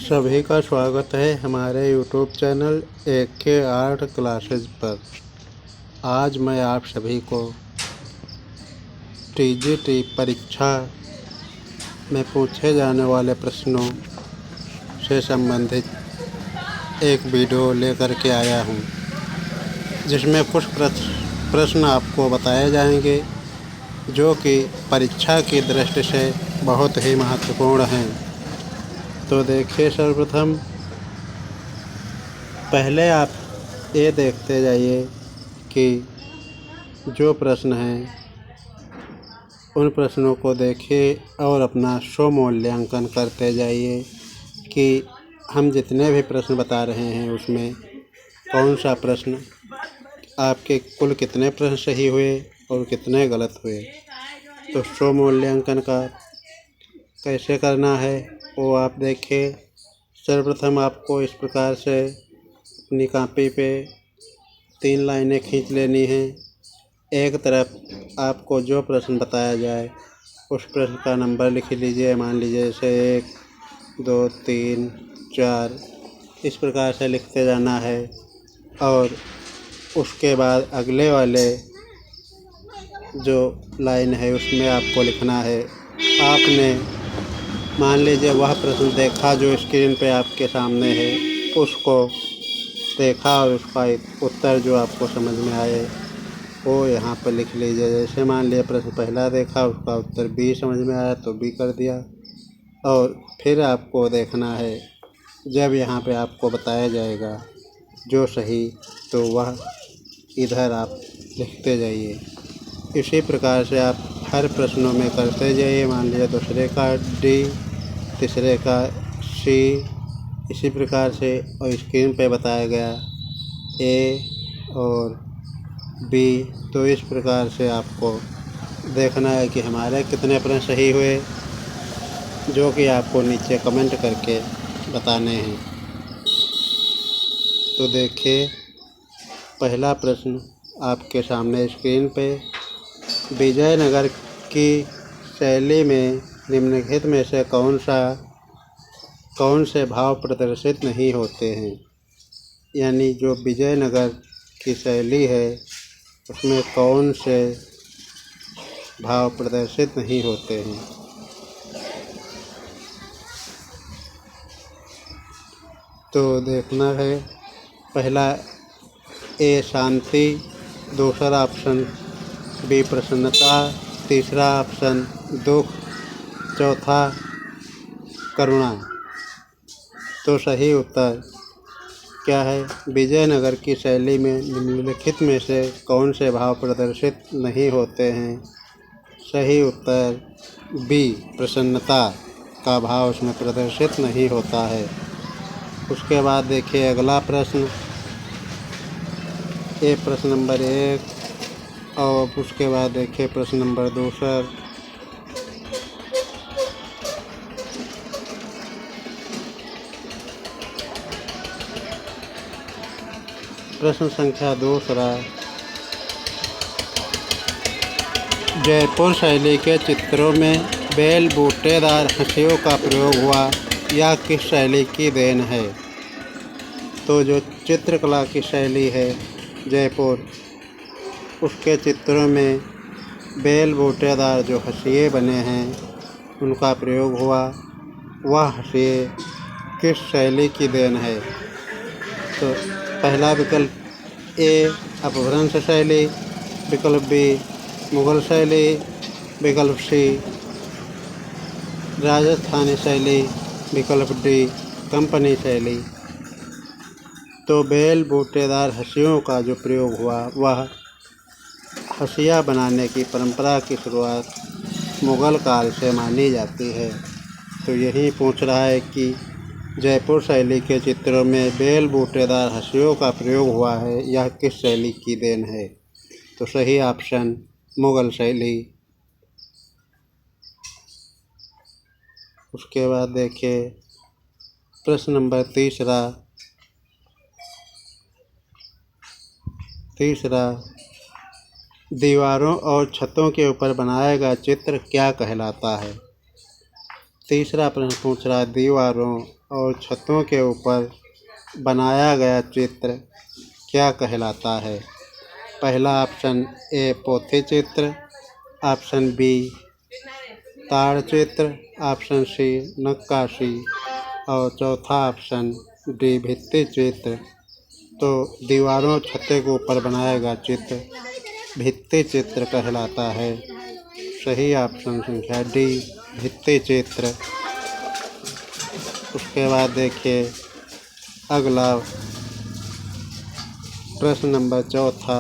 सभी का स्वागत है हमारे YouTube channel AK art classes पर। आज मैं आप सभी को TGT परीक्षा में पूछे जाने वाले प्रश्नों से संबंधित एक वीडियो लेकर के आया हूं, जिसमें कुछ प्रश्न आपको बताए जाएंगे जो कि परीक्षा की दृष्टि से बहुत ही महत्वपूर्ण हैं। तो देखिए, सर्वप्रथम पहले आप ये देखते जाइए कि जो प्रश्न हैं उन प्रश्नों को देखिए और अपना स्वमूल्यांकन करते जाइए कि हम जितने भी प्रश्न बता रहे हैं उसमें कौन सा प्रश्न आपके कुल कितने प्रश्न सही हुए और कितने गलत हुए। तो स्वमूल्यांकन का कैसे करना है वो आप देखिए। सर्वप्रथम आपको इस प्रकार से अपनी कॉपी पे 3 लाइनें खींच लेनी हैं। एक तरफ आपको जो प्रश्न बताया जाए उस प्रश्न का नंबर लिख लीजिए। मान लीजिए जैसे 1, 2, 3, 4 इस प्रकार से लिखते जाना है। और उसके बाद अगले वाले जो लाइन है उसमें आपको लिखना है। आपने मान लीजिए वह प्रश्न देखा जो स्क्रीन पे आपके सामने है, उसको देखा और उसका उत्तर जो आपको समझ में आए वो यहाँ पर लिख लीजिए। जैसे मान लिया प्रश्न पहला देखा, उसका उत्तर बी समझ में आया तो बी कर दिया। और फिर आपको देखना है, जब यहाँ पे आपको बताया जाएगा जो सही तो वह इधर आप लिखते जाइए। इसी प्रकार से आप हर प्रश्नों में करते जाइए। मान लीजिए दूसरे का डी, तीसरे का सी, इसी प्रकार से। और स्क्रीन पे बताया गया ए और बी। तो इस प्रकार से आपको देखना है कि हमारे कितने प्रश्न सही हुए, जो कि आपको नीचे कमेंट करके बताने हैं। तो देखिए, पहला प्रश्न आपके सामने स्क्रीन पे, विजयनगर की शैली में निम्नलिखित में से कौन से भाव प्रदर्शित नहीं होते हैं। यानी जो विजयनगर की शैली है उसमें कौन से भाव प्रदर्शित नहीं होते हैं। तो देखना है, पहला ए शांति, दूसरा ऑप्शन बी प्रसन्नता, तीसरा ऑप्शन दुख, चौथा करुणा। तो सही उत्तर क्या है? विजयनगर की शैली में निम्नलिखित में से कौन से भाव प्रदर्शित नहीं होते हैं। सही उत्तर बी प्रसन्नता का भाव उसमें प्रदर्शित नहीं होता है। उसके बाद देखिए अगला प्रश्न, ये प्रश्न नंबर 1 और उसके बाद देखिए प्रश्न नंबर 2 सर। प्रश्न संख्या 2 जयपुर शैली के चित्रों में बेल बूटेदार हंसियों का प्रयोग हुआ, यह किस शैली की देन है। तो जो चित्रकला की शैली है जयपुर, उसके चित्रों में बेल बूटेदार जो हंसिए बने हैं उनका प्रयोग हुआ, वह हंसिए किस शैली की देन है। तो पहला विकल्प ए अपभ्रंश शैली, विकल्प बी मुगल शैली, विकल्प सी राजस्थानी शैली, विकल्प डी कंपनी शैली। तो बेल बूटेदार हंसियों का जो प्रयोग हुआ वह हंसिया बनाने की परंपरा की शुरुआत मुग़ल काल से मानी जाती है। तो यही पूछ रहा है कि जयपुर शैली के चित्रों में बेल बूटेदार हंसियों का प्रयोग हुआ है, यह किस शैली की देन है। तो सही ऑप्शन मुग़ल शैली। उसके बाद देखिए प्रश्न नंबर तीसरा, दीवारों और छतों के ऊपर बनाया गया चित्र क्या कहलाता है। तीसरा प्रश्न पूछ रहा है, दीवारों और छतों के ऊपर बनाया गया चित्र क्या कहलाता है? पहला ऑप्शन ए पोथी चित्र, ऑप्शन बी ताड़ चित्र, ऑप्शन सी नक्काशी और चौथा ऑप्शन डी भित्ति चित्र। तो दीवारों छत्ते के ऊपर बनाया गया चित्र भित्ति चित्र कहलाता है। सही ऑप्शन संख्या डी भित्ति चित्र। उसके बाद देखिए अगला प्रश्न नंबर चौथा।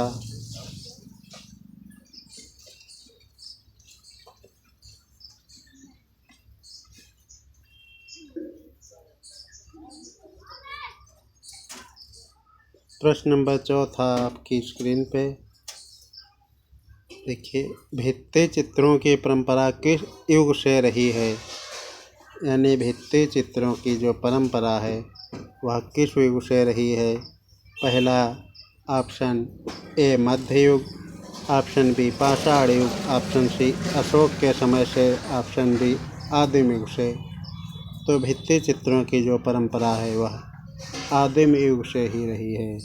प्रश्न नंबर चौथा आपकी स्क्रीन पे देखिए, भित्ति चित्रों की परंपरा किस युग से रही है? यानी भित्ति चित्रों की जो परंपरा है वह किस युग से रही है? पहला ऑप्शन ए मध्य युग, ऑप्शन बी पाषाण युग, ऑप्शन सी अशोक के समय से, ऑप्शन डी आदिम युग से। तो भित्ति चित्रों की जो परंपरा है वह आदिम युग से ही रही है।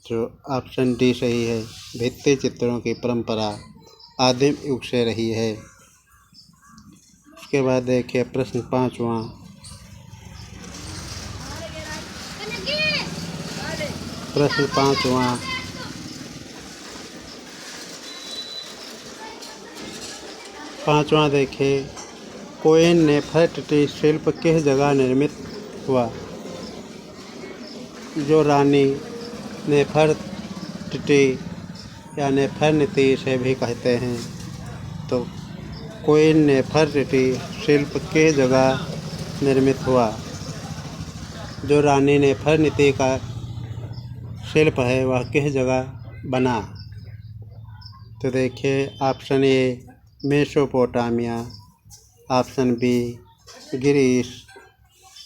तो ऑप्शन डी सही है, भित्ति चित्रों की परंपरा आदिम युग से रही है। उसके बाद देखिए प्रश्न पाँचवा। प्रश्न पाँचवा देखिए, कोयन नेफरटिटी शिल्प किस जगह निर्मित हुआ? जो रानी नेफरटिटी या नेफरनिती इसे भी कहते हैं। तो कोयन नेफरटिटी शिल्प किस जगह निर्मित हुआ? जो रानी नेफरनिती का शिल्प है वह किस जगह बना? तो देखिए option A Mesopotamia, option B Greece,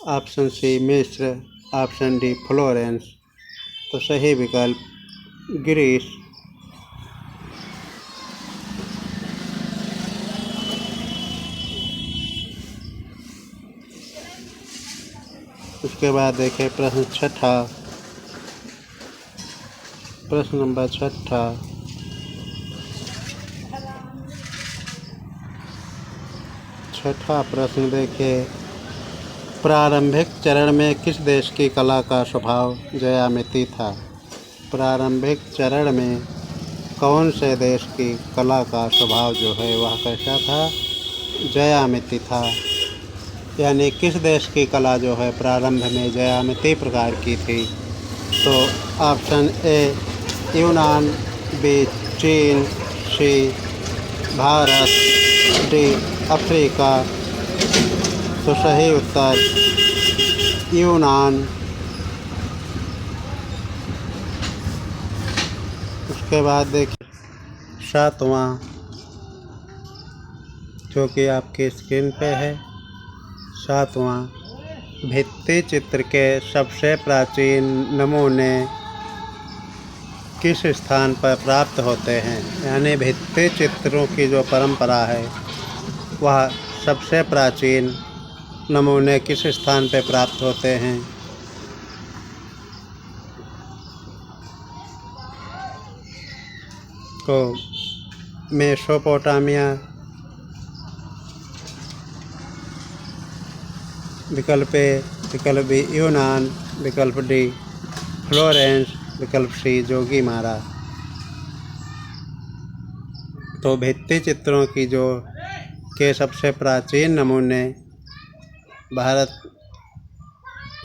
option C मिस्र, ऑप्शन डी फ्लोरेंस। तो सही विकल्प ग्रीस। उसके बाद देखिए प्रश्न छठा। प्रश्न नंबर छठा। छठा प्रश्न देखिए, प्रारंभिक चरण में किस देश की कला का स्वभाव ज्यामिति था? प्रारंभिक चरण में कौन से देश की कला का स्वभाव जो है वह कैसा था? ज्यामिति था। यानी किस देश की कला जो है प्रारंभ में ज्यामिति प्रकार की थी? तो ऑप्शन ए यूनान, बी चीन, सी भारत, डी अफ्रीका। तो सही उत्तर यूनान। उसके बाद देखिए सातवां, जो कि आपकी स्क्रीन पे है। सातवां, भित्ति चित्र के सबसे प्राचीन नमूने किस स्थान पर प्राप्त होते हैं? यानी भित्ति चित्रों की जो परंपरा है वह सबसे प्राचीन नमूने किस स्थान पर प्राप्त होते हैं? तो मेसोपोटामिया, विकल्प ए, विकल्प बी यूनान, विकल्प डी फ्लोरेंस, विकल्प सी जोगीमारा। तो भित्ति चित्रों की जो के सबसे प्राचीन नमूने भारत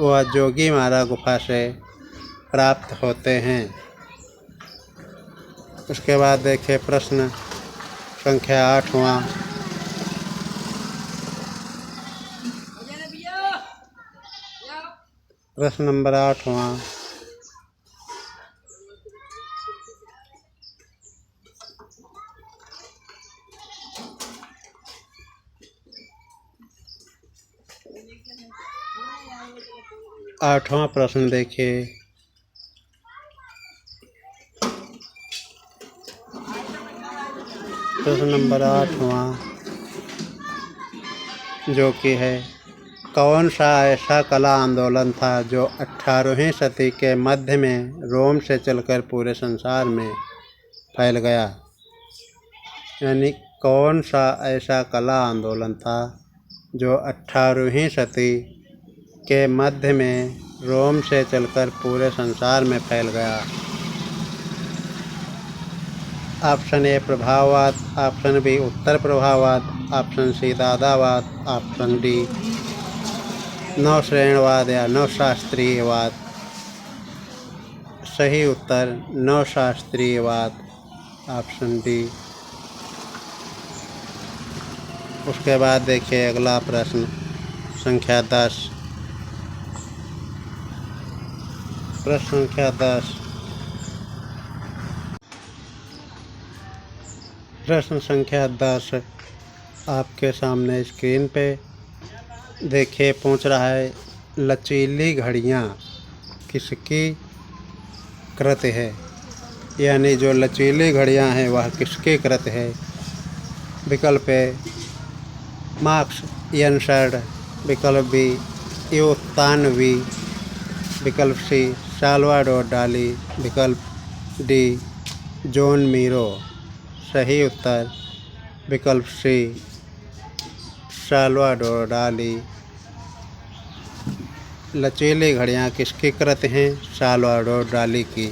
व जोगीमारा गुफा से प्राप्त होते हैं। उसके बाद देखिए प्रश्न संख्या आठवां। प्रश्न नंबर आठवां। आठवां प्रश्न देखिए, प्रश्न नंबर आठवां। जो कि है, कौन सा ऐसा कला आंदोलन था जो 18वीं सदी के मध्य में रोम से चलकर पूरे संसार में फैल गया। यानी कौन सा ऐसा कला आंदोलन था जो 18वीं सदी के मध्य में रोम से चलकर पूरे संसार में फैल गया। ऑप्शन ए प्रभाववाद, ऑप्शन बी उत्तर प्रभाववाद, ऑप्शन सी दादावाद, ऑप्शन डी नवश्रेणवाद या नवशास्त्रीयवाद। सही उत्तर नवशास्त्रीयवाद, ऑप्शन डी। उसके बाद देखिए अगला प्रश्न संख्या 10। प्रश्न संख्या 10। प्रश्न संख्या 10 आपके सामने स्क्रीन पे देखिए पूछ रहा है, लचीली घड़ियाँ किसकी कृत है? यानी जो लचीली घड़ियाँ हैं वह किसकी कृत है? विकल्प ए मार्क्स यंगस्टर, विकल्प बी युतानवी, विकल्प सी साल्वाडोर डाली, विकल्प डी जॉन मीरो। सही उत्तर विकल्प सी साल्वाडोर डाली। लचीली घड़ियाँ किसकी कृत हैं? साल्वाडोर डाली की।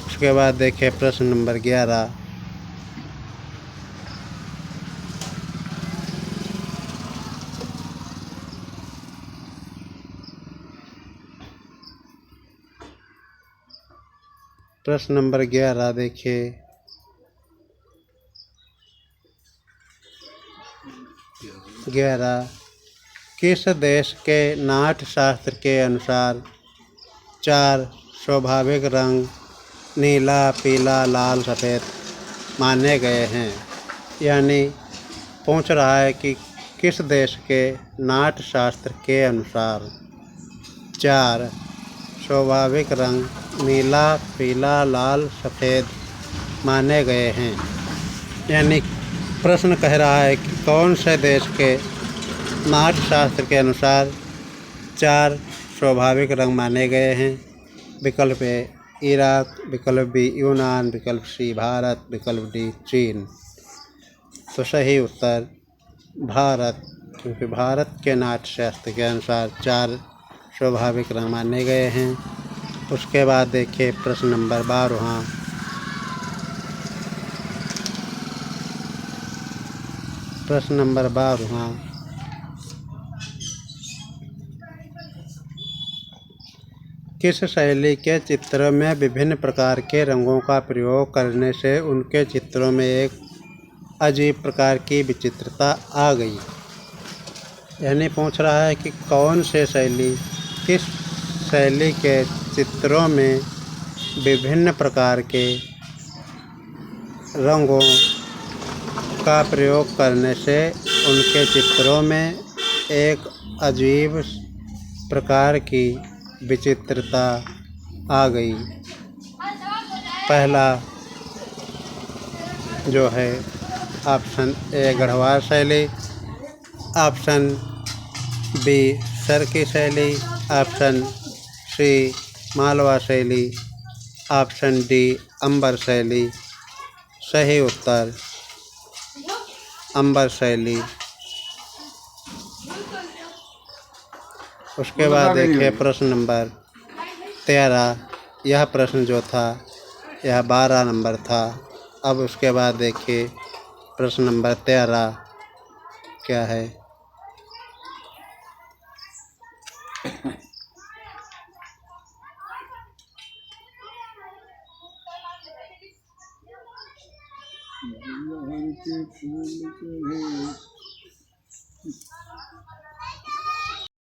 उसके बाद देखिए प्रश्न नंबर 11। प्रश्न नंबर 11 देखिए, 11 किस देश के नाट्य शास्त्र के अनुसार 4 स्वाभाविक रंग नीला, पीला, लाल, सफ़ेद माने गए हैं? यानी पूछ रहा है कि किस देश के नाट्य शास्त्र के अनुसार 4 स्वाभाविक रंग नीला, पीला, लाल, सफ़ेद माने गए हैं। यानी प्रश्न कह रहा है कि कौन से देश के नाट्य शास्त्र के अनुसार 4 स्वाभाविक रंग माने गए हैं? विकल्प ए इराक, विकल्प बी यूनान, विकल्प सी भारत, विकल्प डी चीन। तो सही उत्तर भारत, क्योंकि भारत के नाट्य शास्त्र के अनुसार 4 स्वाभाविक रंग माने गए हैं। उसके बाद देखिए प्रश्न नंबर 12। प्रश्न नंबर 12। किस शैली के चित्रों में विभिन्न प्रकार के रंगों का प्रयोग करने से उनके चित्रों में एक अजीब प्रकार की विचित्रता आ गई? यानी पूछ रहा है कि कौन से शैली, किस शैली के चित्रों में विभिन्न प्रकार के रंगों का प्रयोग करने से उनके चित्रों में एक अजीब प्रकार की विचित्रता आ गई। पहला जो है ऑप्शन ए गढ़वाल शैली, ऑप्शन बी सरकी शैली, ऑप्शन सी मालवा शैली, ऑप्शन डी अंबर शैली। सही उत्तर अंबर शैली। उसके बाद देखिए प्रश्न नंबर 13। यह प्रश्न जो था यह 12 नंबर था। अब उसके बाद देखिए प्रश्न नंबर 13 क्या है।